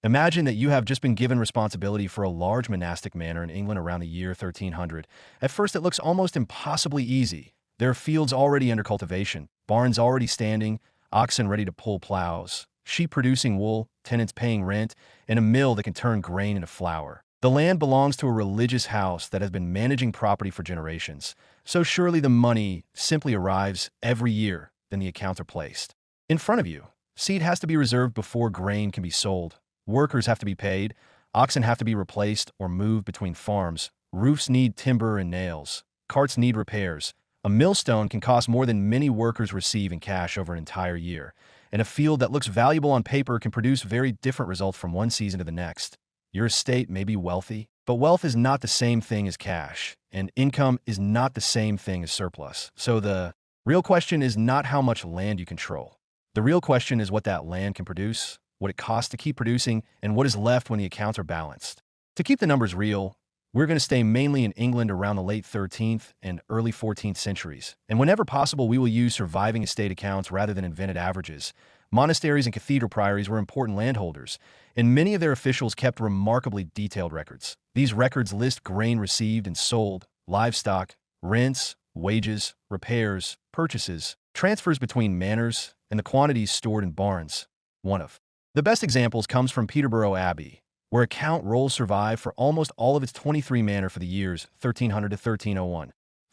Imagine that you have just been given responsibility for a large monastic manor in England around the year 1300. At first, it looks almost impossibly easy. There are fields already under cultivation, barns already standing, oxen ready to pull plows, sheep producing wool, tenants paying rent, and a mill that can turn grain into flour. The land belongs to a religious house that has been managing property for generations, so surely the money simply arrives every year, then the accounts are placed. In front of you, seed has to be reserved before grain can be sold. Workers have to be paid, oxen have to be replaced or moved between farms, roofs need timber and nails, carts need repairs. A millstone can cost more than many workers receive in cash over an entire year, and a field that looks valuable on paper can produce very different results from one season to the next. Your estate may be wealthy, but wealth is not the same thing as cash, and income is not the same thing as surplus. So the real question is not how much land you control. The real question is what that land can produce, what it costs to keep producing, and what is left when the accounts are balanced. To keep the numbers real, we're going to stay mainly in England around the late 13th and early 14th centuries, and whenever possible we will use surviving estate accounts rather than invented averages. Monasteries and cathedral priories were important landholders, and many of their officials kept remarkably detailed records. These records list grain received and sold, livestock, rents, wages, repairs, purchases, transfers between manors, and the quantities stored in barns. One of the best examples comes from Peterborough Abbey, where account rolls survive for almost all of its 23 manor for the years 1300 to 1301,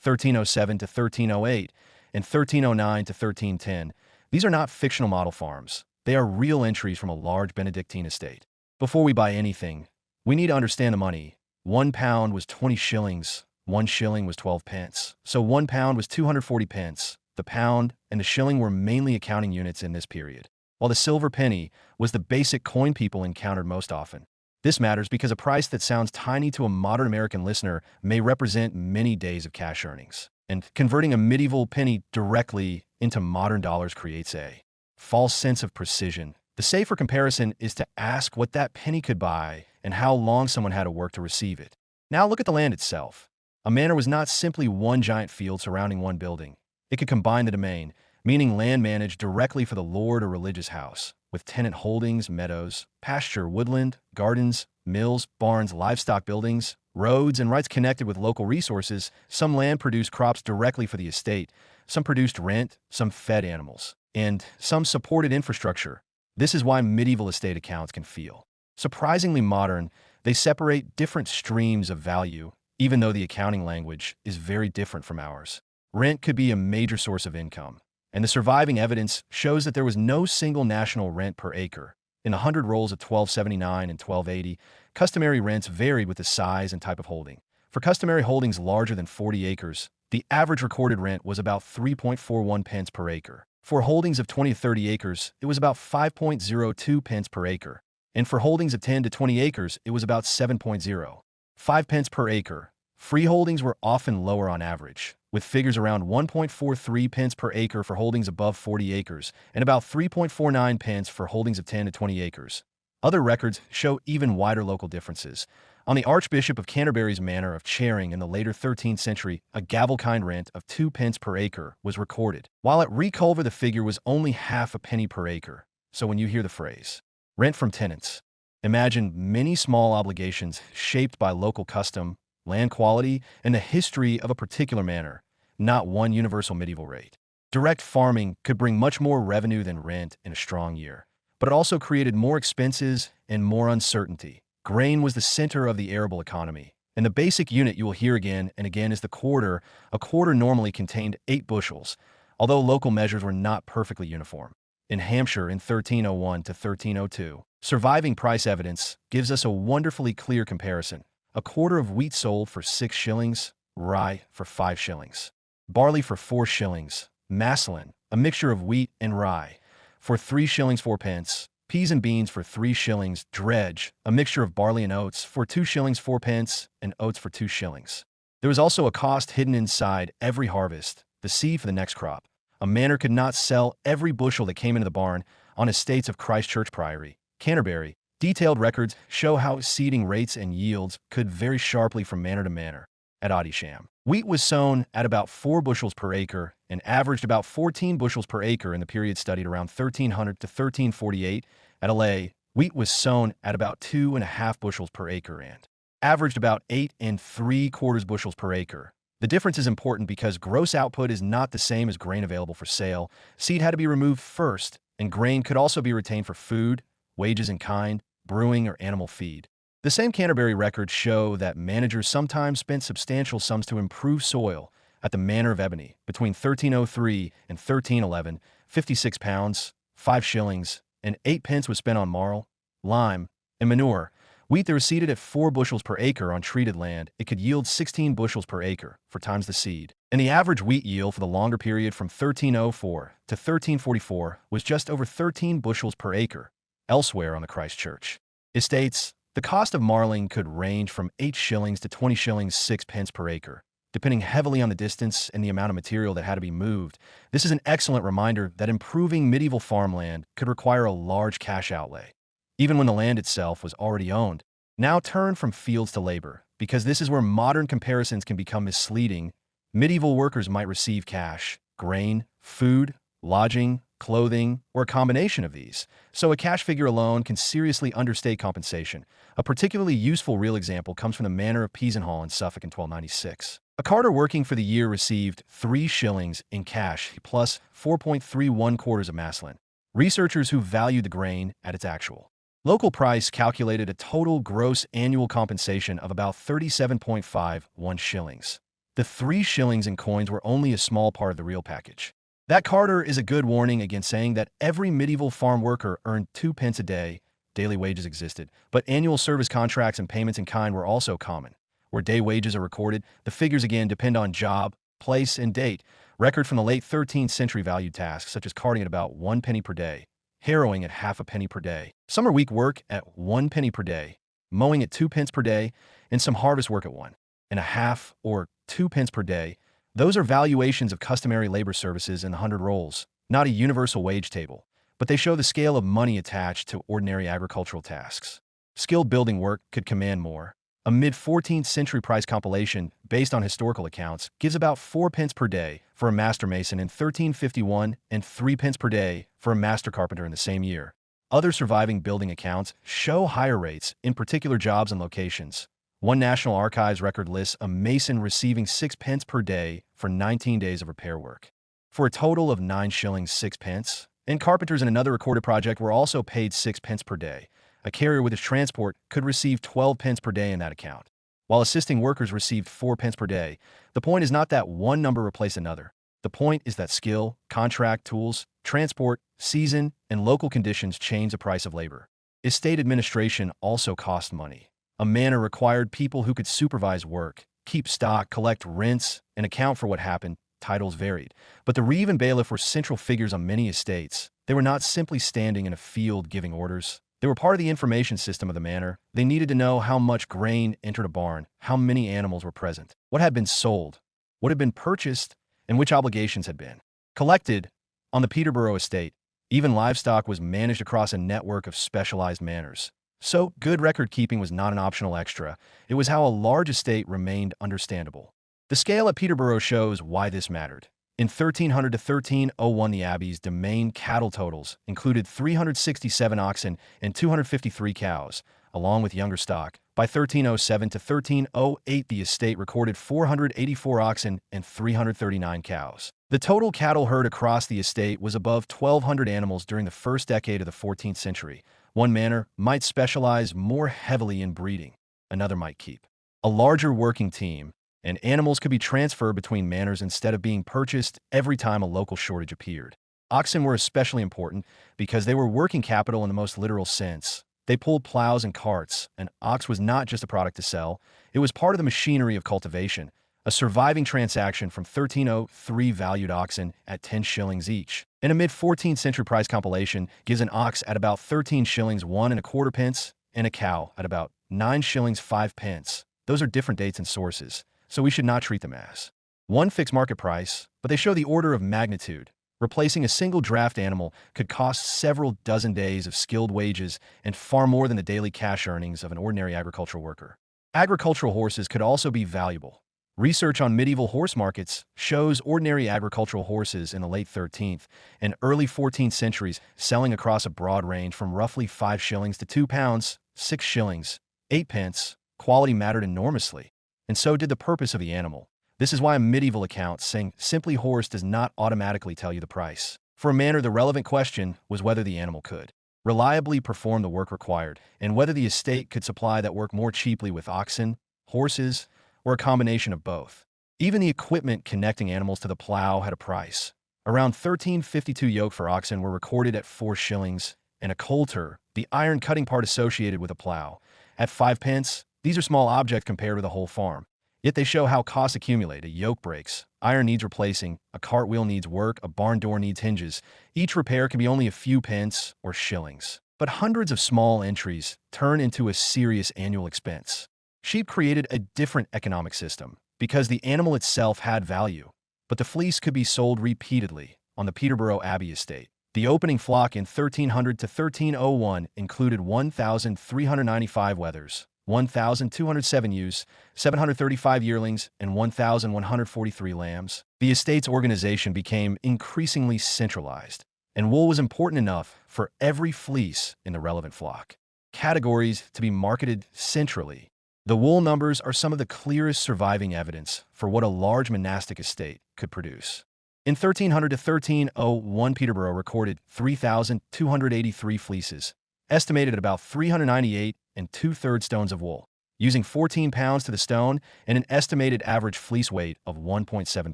1307 to 1308, and 1309 to 1310. These are not fictional model farms. They are real entries from a large Benedictine estate. Before we buy anything, we need to understand the money. 1 pound was 20 shillings, 1 shilling was 12 pence. So 1 pound was 240 pence. The pound and the shilling were mainly accounting units in this period, while the silver penny was the basic coin people encountered most often. This matters because a price that sounds tiny to a modern American listener may represent many days of cash earnings. And converting a medieval penny directly into modern dollars creates a false sense of precision. The safer comparison is to ask what that penny could buy and how long someone had to work to receive it. Now look at the land itself. A manor was not simply one giant field surrounding one building. It could combine the domain, meaning land managed directly for the lord or religious house, with tenant holdings, meadows, pasture, woodland, gardens, mills, barns, livestock buildings, roads, and rights connected with local resources. Some land produced crops directly for the estate, some produced rent, some fed animals, and some supported infrastructure. This is why medieval estate accounts can feel surprisingly modern. They separate different streams of value, even though the accounting language is very different from ours. Rent could be a major source of income, and the surviving evidence shows that there was no single national rent per acre. In the 100 rolls of 1279 and 1280, customary rents varied with the size and type of holding. For customary holdings larger than 40 acres, the average recorded rent was about 3.41 pence per acre. For holdings of 20 to 30 acres, it was about 5.02 pence per acre. And for holdings of 10 to 20 acres, it was about 7.05 pence per acre. Freeholdings were often lower on average, with figures around 1.43 pence per acre for holdings above 40 acres and about 3.49 pence for holdings of 10 to 20 acres. Other records show even wider local differences. On the Archbishop of Canterbury's manor of Charing in the later 13th century, a gavelkind rent of 2 pence per acre was recorded, while at Reculver the figure was only half a penny per acre. So when you hear the phrase, rent from tenants, imagine many small obligations shaped by local custom, land quality, and the history of a particular manor, not one universal medieval rate. Direct farming could bring much more revenue than rent in a strong year, but it also created more expenses and more uncertainty. Grain was the center of the arable economy, and the basic unit you will hear again and again is the quarter. A quarter normally contained 8 bushels, although local measures were not perfectly uniform. In Hampshire in 1301 to 1302, surviving price evidence gives us a wonderfully clear comparison. A quarter of wheat sold for 6 shillings, rye for 5 shillings, barley for 4 shillings, maslin, a mixture of wheat and rye, for 3 shillings 4 pence, peas and beans for 3 shillings, dredge, a mixture of barley and oats, for 2 shillings 4 pence, and oats for 2 shillings. There was also a cost hidden inside every harvest, the seed for the next crop. A manor could not sell every bushel that came into the barn. On estates of Christchurch Priory, Canterbury, detailed records show how seeding rates and yields could vary sharply from manor to manor. At Odisham, wheat was sown at about 4 bushels per acre and averaged about 14 bushels per acre in the period studied around 1300 to 1348. At Alay, Wheat was sown at about 2.5 bushels per acre and averaged about 8.75 bushels per acre. The difference is important because gross output is not the same as grain available for sale. Seed had to be removed first, and grain could also be retained for food, wages in kind, brewing, or animal feed. The same Canterbury records show that managers sometimes spent substantial sums to improve soil. At the Manor of Ebony, between 1303 and 1311, 56 pounds, 5 shillings, and 8 pence was spent on marl, lime, and manure. Wheat that was seeded at 4 bushels per acre on treated land, it could yield 16 bushels per acre, 4 times the seed. And the average wheat yield for the longer period from 1304 to 1344 was just over 13 bushels per acre. Elsewhere on the Christchurch estates, the cost of marling could range from 8 shillings to 20 shillings 6 pence per acre, depending heavily on the distance and the amount of material that had to be moved. This is an excellent reminder that improving medieval farmland could require a large cash outlay, even when the land itself was already owned. Now turn from fields to labor, because this is where modern comparisons can become misleading. Medieval workers might receive cash, grain, food, lodging, clothing, or a combination of these, so a cash figure alone can seriously understate compensation. A particularly useful real example comes from the Manor of Peasenhall in Suffolk in 1296. A carter working for the year received 3 shillings in cash plus 4.31 quarters of maslin. Researchers who valued the grain at its actual local price calculated a total gross annual compensation of about 37.51 shillings. The 3 shillings in coins were only a small part of the real package. That carter is a good warning against saying that every medieval farm worker earned 2 pence a day. Daily wages existed, but annual service contracts and payments in kind were also common. Where day wages are recorded, the figures again depend on job, place, and date. Record from the late 13th century valued tasks such as carting at about 1 penny per day, harrowing at half a penny per day, summer week work at 1 penny per day, mowing at 2 pence per day, and some harvest work at 1.5 or 2 pence per day. Those are valuations of customary labor services in the 100 rolls, not a universal wage table, but they show the scale of money attached to ordinary agricultural tasks. Skilled building work could command more. A mid-14th century price compilation, based on historical accounts, gives about 4 pence per day for a master mason in 1351 and 3 pence per day for a master carpenter in the same year. Other surviving building accounts show higher rates in particular jobs and locations. One National Archives record lists a mason receiving 6 pence per day for 19 days of repair work, for a total of 9 shillings 6 pence, and carpenters in another recorded project were also paid 6 pence per day. A carrier with his transport could receive 12 pence per day in that account, while assisting workers received 4 pence per day. The point is not that one number replaced another. The point is that skill, contract, tools, transport, season, and local conditions change the price of labor. Estate administration also cost money. A manor required people who could supervise work, keep stock, collect rents, and account for what happened. Titles varied, but the reeve and bailiff were central figures on many estates. They were not simply standing in a field giving orders. They were part of the information system of the manor. They needed to know how much grain entered a barn, how many animals were present, what had been sold, what had been purchased, and which obligations had been collected. On the Peterborough estate, even livestock was managed across a network of specialized manors. So, good record-keeping was not an optional extra. It was how a large estate remained understandable. The scale at Peterborough shows why this mattered. In 1300 to 1301, the abbey's domain cattle totals included 367 oxen and 253 cows, along with younger stock. By 1307 to 1308, the estate recorded 484 oxen and 339 cows. The total cattle herd across the estate was above 1,200 animals during the first decade of the 14th century. One manor might specialize more heavily in breeding. Another might keep a larger working team, and animals could be transferred between manors instead of being purchased every time a local shortage appeared. Oxen were especially important because they were working capital in the most literal sense. They pulled plows and carts. An ox was not just a product to sell, it was part of the machinery of cultivation. A surviving transaction from 1303 valued oxen at 10 shillings each. And a mid-14th century price compilation gives an ox at about 13 shillings 1.25 pence and a cow at about 9 shillings 5 pence. Those are different dates and sources, so we should not treat them as one fixed market price, but they show the order of magnitude. Replacing a single draft animal could cost several dozen days of skilled wages and far more than the daily cash earnings of an ordinary agricultural worker. Agricultural horses could also be valuable. Research on medieval horse markets shows ordinary agricultural horses in the late 13th and early 14th centuries selling across a broad range from roughly 5 shillings to £2, 6 shillings, 8 pence. Quality mattered enormously, and so did the purpose of the animal. This is why a medieval account saying simply horse does not automatically tell you the price. For a manor, the relevant question was whether the animal could reliably perform the work required, and whether the estate could supply that work more cheaply with oxen, horses, or a combination of both. Even the equipment connecting animals to the plow had a price. Around 1352 yoke for oxen were recorded at 4 shillings, and a coulter, the iron cutting part associated with a plow, at 5 pence. These are small objects compared with a whole farm. Yet they show how costs accumulate. A yoke breaks, iron needs replacing, a cartwheel needs work, a barn door needs hinges. Each repair can be only a few pence or shillings. But hundreds of small entries turn into a serious annual expense. Sheep created a different economic system because the animal itself had value, but the fleece could be sold repeatedly. On the Peterborough Abbey estate, the opening flock in 1300 to 1301 included 1,395 wethers, 1,207 ewes, 735 yearlings, and 1,143 lambs. The estate's organization became increasingly centralized, and wool was important enough for every fleece in the relevant flock. Categories to be marketed centrally. The wool numbers are some of the clearest surviving evidence for what a large monastic estate could produce. In 1300 to 1301, Peterborough recorded 3,283 fleeces, estimated at about 398 and 2/3 stones of wool, using 14 pounds to the stone and an estimated average fleece weight of 1.7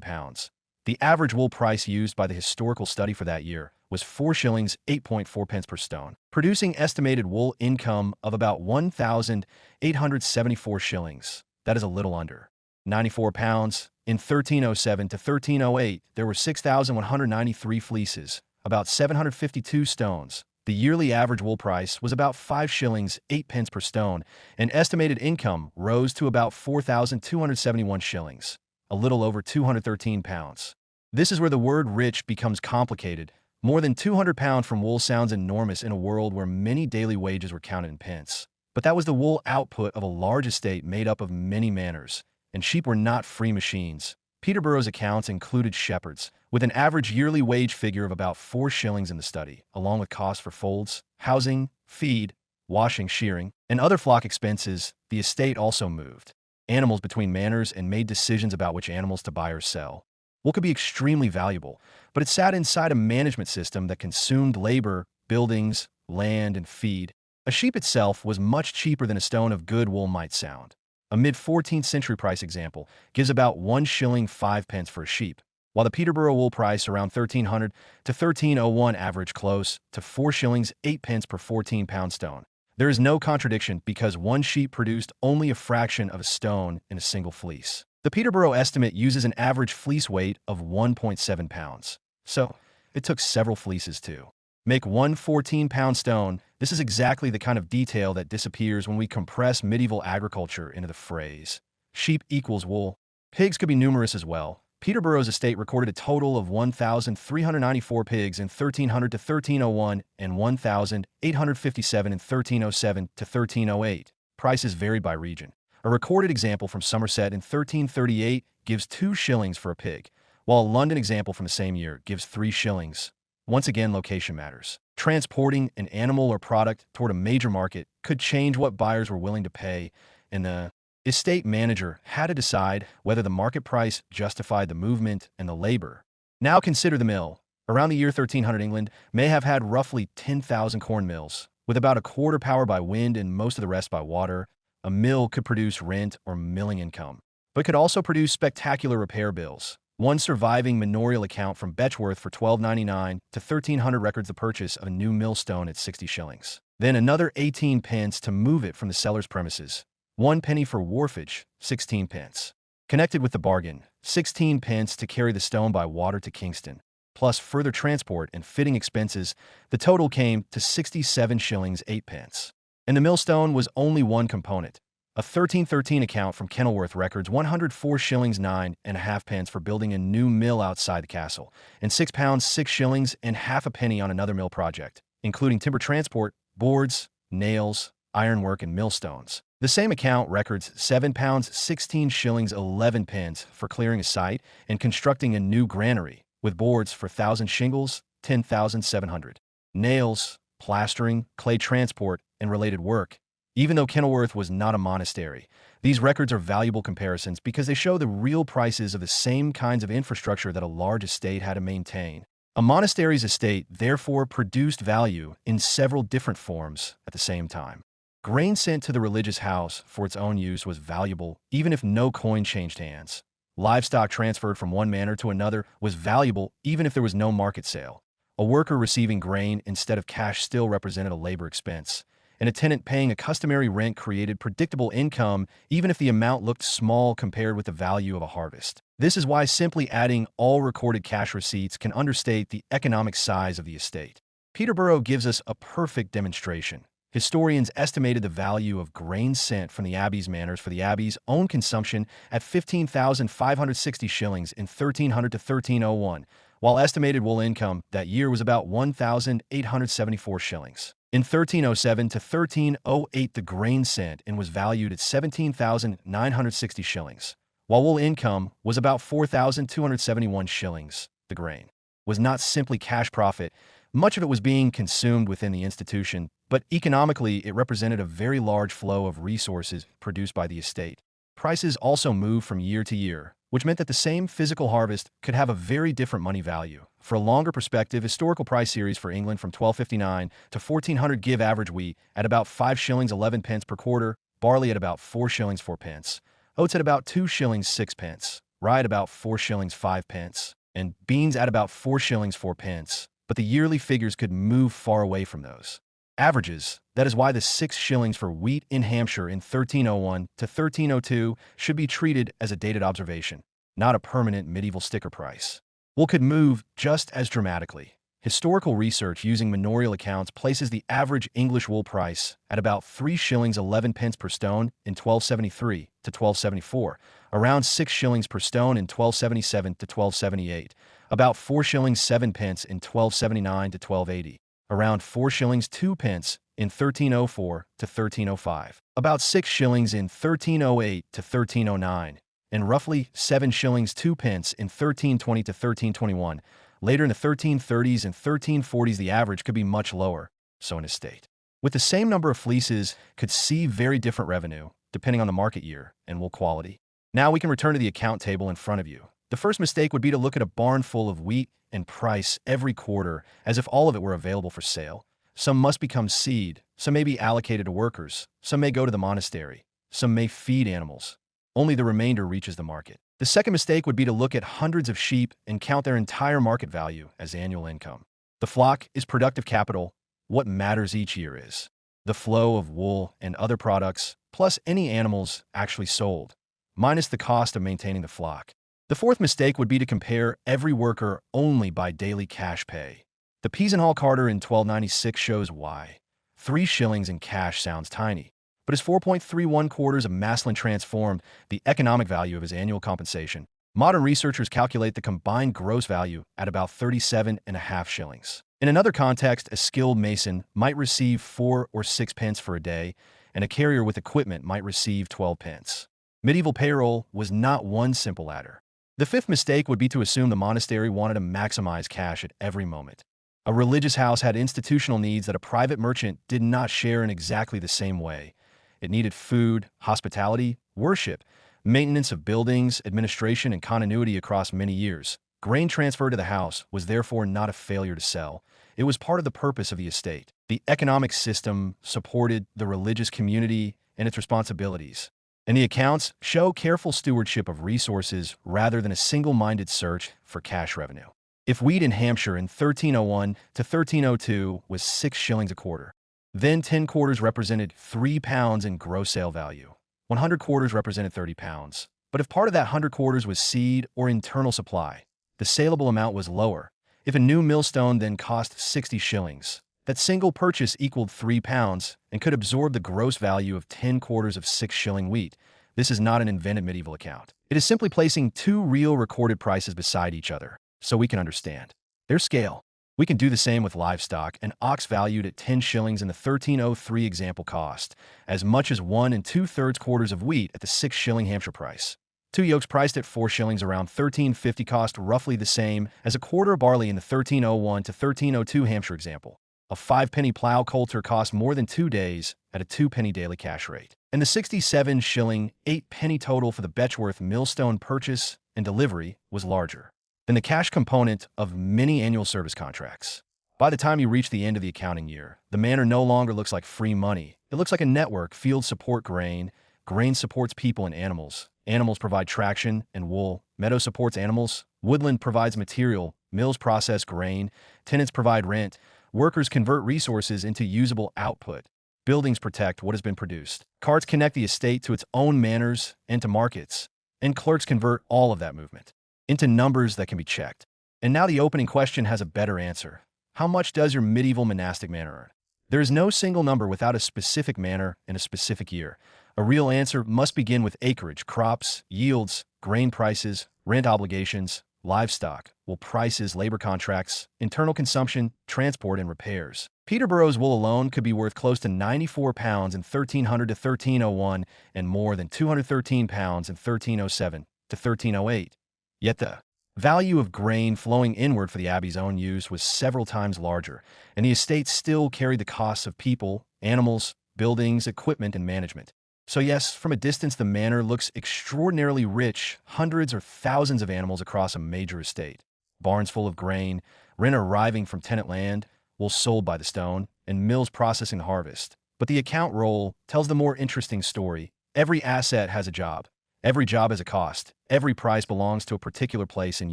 pounds. The average wool price used by the historical study for that year was 4 shillings 8.4 pence per stone, producing estimated wool income of about 1,874 shillings. That is a little under 94 pounds. In 1307 to 1308, there were 6,193 fleeces, about 752 stones. The yearly average wool price was about 5 shillings 8 pence per stone, and estimated income rose to about 4,271 shillings, a little over 213 pounds. This is where the word rich becomes complicated. More than 200 pounds from wool sounds enormous in a world where many daily wages were counted in pence. But that was the wool output of a large estate made up of many manors, and sheep were not free machines. Peterborough's accounts included shepherds, with an average yearly wage figure of about 4 shillings in the study, along with costs for folds, housing, feed, washing, shearing, and other flock expenses. The estate also moved animals between manors and made decisions about which animals to buy or sell. Wool could be extremely valuable, but it sat inside a management system that consumed labor, buildings, land, and feed. A sheep itself was much cheaper than a stone of good wool might sound. A mid-14th century price example gives about 1 shilling 5 pence for a sheep, while the Peterborough wool price around 1300 to 1301 averaged close to 4 shillings 8 pence per 14-pound stone. There is no contradiction because one sheep produced only a fraction of a stone in a single fleece. The Peterborough estimate uses an average fleece weight of 1.7 pounds. So, it took several fleeces to make one 14-pound stone. This is exactly the kind of detail that disappears when we compress medieval agriculture into the phrase, sheep equals wool. Pigs could be numerous as well. Peterborough's estate recorded a total of 1,394 pigs in 1300 to 1301 and 1,857 in 1307 to 1308. Prices varied by region. A recorded example from Somerset in 1338 gives 2 shillings for a pig, while a London example from the same year gives 3 shillings. Once again, location matters. Transporting an animal or product toward a major market could change what buyers were willing to pay, and the estate manager had to decide whether the market price justified the movement and the labor. Now consider the mill. Around the year 1300, England may have had roughly 10,000 corn mills, with about a quarter powered by wind and most of the rest by water. A mill could produce rent or milling income, but could also produce spectacular repair bills. One surviving manorial account from Betchworth for 1299 to 1300 records the purchase of a new millstone at 60 shillings. Then another 18 pence to move it from the seller's premises. 1 penny for wharfage, 16 pence. Connected with the bargain, 16 pence to carry the stone by water to Kingston, plus further transport and fitting expenses. The total came to 67 shillings 8 pence. And the millstone was only one component. A 1313 account from Kenilworth records 104 shillings 9.5 pence for building a new mill outside the castle, and £6 6 shillings and half a penny on another mill project, including timber transport, boards, nails, ironwork, and millstones. The same account records £7 16 shillings 11 pence for clearing a site and constructing a new granary, with boards for 1,000 shingles, 10,700. Nails, plastering, clay transport, and related work. Even though Kenilworth was not a monastery, these records are valuable comparisons because they show the real prices of the same kinds of infrastructure that a large estate had to maintain. A monastery's estate therefore produced value in several different forms at the same time. Grain sent to the religious house for its own use was valuable even if no coin changed hands. Livestock transferred from one manor to another was valuable even if there was no market sale. A worker receiving grain instead of cash still represented a labor expense. And a tenant paying a customary rent created predictable income even if the amount looked small compared with the value of a harvest. This is why simply adding all recorded cash receipts can understate the economic size of the estate. Peterborough gives us a perfect demonstration. Historians estimated the value of grain sent from the abbey's manors for the abbey's own consumption at 15,560 shillings in 1300 to 1301, while estimated wool income that year was about 1,874 shillings. In 1307 to 1308, the grain sent in was valued at 17,960 shillings, while wool income was about 4,271 shillings. The grain was not simply cash profit. Much of it was being consumed within the institution, but economically it represented a very large flow of resources produced by the estate. Prices also moved from year to year, which meant that the same physical harvest could have a very different money value. For a longer perspective, historical price series for England from 1259 to 1400 give average wheat at about 5 shillings 11 pence per quarter, barley at about 4 shillings 4 pence, oats at about 2 shillings 6 pence, rye at about 4 shillings 5 pence, and beans at about 4 shillings 4 pence. But the yearly figures could move far away from those averages. That is why the 6 shillings for wheat in Hampshire in 1301 to 1302 should be treated as a dated observation, not a permanent medieval sticker price. Wool could move just as dramatically. Historical research using manorial accounts places the average English wool price at about 3 shillings 11 pence per stone in 1273 to 1274, around 6 shillings per stone in 1277 to 1278, about 4 shillings 7 pence in 1279 to 1280, around 4 shillings 2 pence in 1304 to 1305, about 6 shillings in 1308 to 1309, and roughly 7 shillings 2 pence in 1320 to 1321. Later in the 1330s and 1340s, the average could be much lower, so an estate with the same number of fleeces could see very different revenue, depending on the market year and wool quality. Now we can return to the account table in front of you. The first mistake would be to look at a barn full of wheat and price every quarter as if all of it were available for sale. Some must become seed, some may be allocated to workers, some may go to the monastery, some may feed animals. Only the remainder reaches the market. The second mistake would be to look at hundreds of sheep and count their entire market value as annual income. The flock is productive capital. What matters each year is the flow of wool and other products, plus any animals actually sold, minus the cost of maintaining the flock. The fourth mistake would be to compare every worker only by daily cash pay. The Peasenhall Carter in 1296 shows why. 3 shillings in cash sounds tiny, but as 4.31 quarters of Maslin transformed the economic value of his annual compensation, modern researchers calculate the combined gross value at about 37.5 shillings. In another context, a skilled mason might receive 4 or 6 pence for a day, and a carrier with equipment might receive 12 pence. Medieval payroll was not one simple ladder. The fifth mistake would be to assume the monastery wanted to maximize cash at every moment. A religious house had institutional needs that a private merchant did not share in exactly the same way. It needed food, hospitality, worship, maintenance of buildings, administration, and continuity across many years. Grain transfer to the house was therefore not a failure to sell. It was part of the purpose of the estate. The economic system supported the religious community and its responsibilities. And the accounts show careful stewardship of resources rather than a single-minded search for cash revenue. If wheat in Hampshire in 1301 to 1302 was 6 shillings a quarter, then 10 quarters represented 3 pounds in gross sale value. 100 quarters represented 30 pounds. But if part of that 100 quarters was seed or internal supply, the saleable amount was lower. If a new millstone then cost 60 shillings, that single purchase equaled 3 pounds and could absorb the gross value of 10 quarters of 6 shilling wheat. This is not an invented medieval account. It is simply placing two real recorded prices beside each other so we can understand their scale. We can do the same with livestock, an ox valued at 10 shillings in the 1303 example cost, as much as 1 2/3 quarters of wheat at the 6 shilling Hampshire price. 2 yokes priced at 4 shillings around 1350 cost roughly the same as a quarter of barley in the 1301 to 1302 Hampshire example. A 5-penny plow coulter cost more than 2 days at a 2-penny daily cash rate. And the 67 shilling, 8-penny total for the Betchworth millstone purchase and delivery was larger than the cash component of many annual service contracts. By the time you reach the end of the accounting year, the manor no longer looks like free money. It looks like a network. Fields support grain, grain supports people and animals, animals provide traction and wool, meadow supports animals, woodland provides material, mills process grain, tenants provide rent, workers convert resources into usable output, buildings protect what has been produced, carts connect the estate to its own manors and to markets, and clerks convert all of that movement into numbers that can be checked. And now the opening question has a better answer. How much does your medieval monastic manor earn? There is no single number without a specific manor in a specific year. A real answer must begin with acreage, crops, yields, grain prices, rent obligations, livestock, wool prices, labor contracts, internal consumption, transport, and repairs. Peterborough's wool alone could be worth close to £94 in 1300 to 1301 and more than £213 in 1307 to 1308. Yet the value of grain flowing inward for the abbey's own use was several times larger, and the estate still carried the costs of people, animals, buildings, equipment, and management. So yes, from a distance the manor looks extraordinarily rich, hundreds or thousands of animals across a major estate, barns full of grain, rent arriving from tenant land, wool sold by the stone, and mills processing the harvest. But the account roll tells the more interesting story. Every asset has a job. Every job has a cost. Every price belongs to a particular place and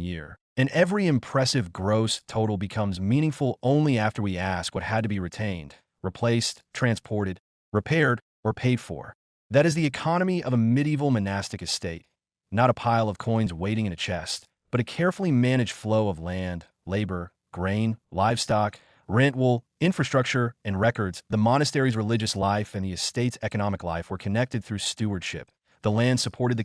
year. And every impressive gross total becomes meaningful only after we ask what had to be retained, replaced, transported, repaired, or paid for. That is the economy of a medieval monastic estate. Not a pile of coins waiting in a chest, but a carefully managed flow of land, labor, grain, livestock, rent, wool, infrastructure, and records. The monastery's religious life and the estate's economic life were connected through stewardship. The land supported the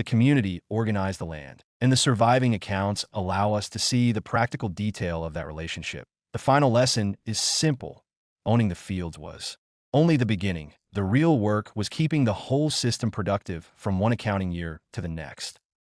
community organized the land, and the surviving accounts allow us to see the practical detail of that relationship. The final lesson is simple. Owning the fields was only the beginning. The real work was keeping the whole system productive from one accounting year to the next.